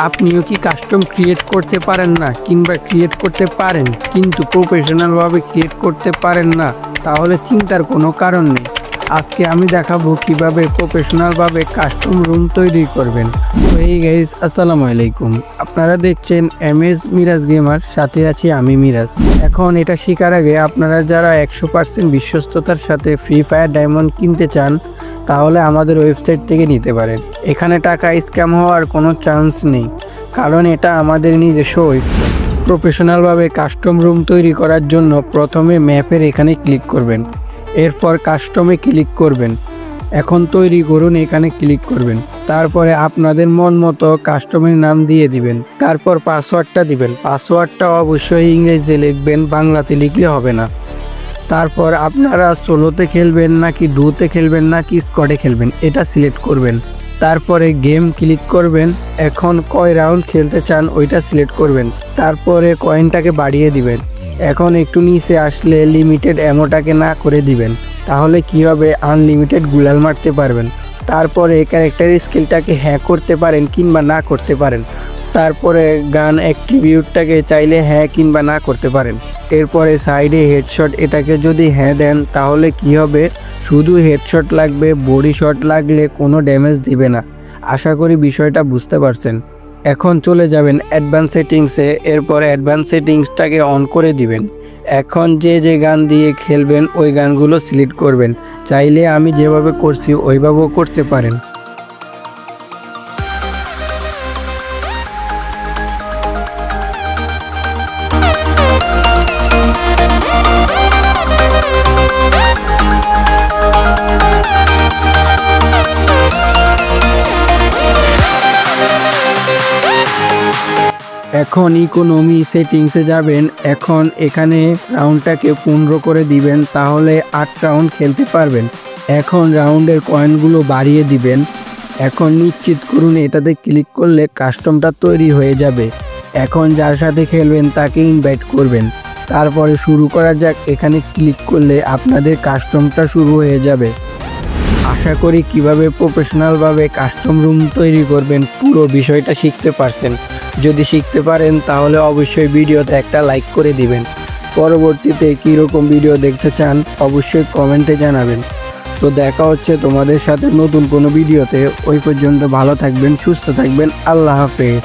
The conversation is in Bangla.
আপনিও কি কাস্টম ক্রিয়েট করতে পারেন না কিংবা ক্রিয়েট করতে পারেন কিন্তু প্রফেশনালভাবে ক্রিয়েট করতে পারেন না? তাহলে চিন্তার কোনো কারণ নেই। আজকে আমি দেখাবো কিভাবে প্রফেশনালভাবে কাস্টম রুম তৈরি করবেন। তো এই গাইজ, আসসালামু আলাইকুম। আপনারা দেখছেন এমএস মিরাজ গেমার, সাথে আছি আমি মিরাজ। এখন এটা শেখার আগে আপনারা যারা 100% বিশ্বস্ততার সাথে ফ্রি ফায়ার ডায়মন্ড কিনতে চান তাহলে আমাদের ওয়েবসাইট থেকে নিতে পারেন। এখানে টাকা স্ক্যাম হওয়ার কোনো চান্স নেই, কারণ এটা আমাদের নিজস্ব ওয়েবসাইট। প্রফেশনালভাবে কাস্টম রুম তৈরি করার জন্য প্রথমে ম্যাপের এখানে ক্লিক করবেন, এরপর কাস্টমে ক্লিক করবেন। এখন তৈরি করুন এখানে ক্লিক করবেন। তারপরে আপনাদের মন মতো কাস্টমের নাম দিয়ে দিবেন, তারপর পাসওয়ার্ডটা দিবেন। পাসওয়ার্ডটা অবশ্যই ইংরেজিতে লিখবেন, বাংলাতে লিখলে হবে না। তারপর আপনারা সোলোতে খেলবেন নাকি ডুতে খেলবেন নাকি স্কোয়াডে খেলবেন এটা সিলেক্ট করবেন। তারপরে গেম ক্লিক করবেন। এখন কয় রাউন্ড খেলতে চান ওইটা সিলেক্ট করবেন। তারপরে কয়েনটাকে বাড়িয়ে দিবেন। এখন একটু নিচে আসলে লিমিটেড অ্যামোটাকে না করে দিবেন, তাহলে কি হবে, আনলিমিটেড গুলাল মারতে পারবেন। তারপরে ক্যারেক্টার স্কিলটাকে হ্যাক করতে পারেন কিংবা না করতে পারেন। তারপরে গান অ্যাক্টিভিউটটাকে চাইলে হ্যাঁ কিংবা না করতে পারেন। এরপরে সাইডে হেডশট, এটাকে যদি হ্যাঁ দেন তাহলে কি হবে, শুধু হেডশট লাগবে, বডি শট লাগলে কোনো ড্যামেজ দিবে না। আশা করি বিষয়টা বুঝতে পারছেন। এখন চলে যাবেন অ্যাডভান্স সেটিংসে, এরপর অ্যাডভান্স সেটিংসটাকে অন করে দিবেন। এখন যে গান দিয়ে খেলবেন ওই গানগুলো সিলেক্ট করবেন। চাইলে আমি যেভাবে করছি ওইভাবেও করতে পারেন। এখন ইকোনমি সেটিংসে যাবেন। এখন এখানে রাউন্ডটাকে 15 করে দিবেন, তাহলে 8 রাউন্ড খেলতে পারবেন। এখন রাউন্ডের কয়েনগুলো বাড়িয়ে দিবেন। এখন নিশ্চিত করুন এটাতে ক্লিক করলে কাস্টমটা তৈরি হয়ে যাবে। এখন যার সাথে খেলবেন তাকে ইনভাইট করবেন। তারপরে শুরু করা যাক। এখানে ক্লিক করলে আপনাদের কাস্টমটা শুরু হয়ে যাবে। আশা করি কিভাবে প্রফেশনালভাবে কাস্টম রুম তৈরি করবেন পুরো বিষয়টা শিখতে পারছেন। যদি শিখতে পারেন তাহলে অবশ্যই ভিডিওতে একটা লাইক করে দিবেন। পরবর্তীতে কীরকম ভিডিও দেখতে চান অবশ্যই কমেন্টে জানাবেন। তো দেখা হচ্ছে তোমাদের সাথে নতুন কোনো ভিডিওতে। ওই পর্যন্ত ভালো থাকবেন, সুস্থ থাকবেন। আল্লাহ হাফেজ।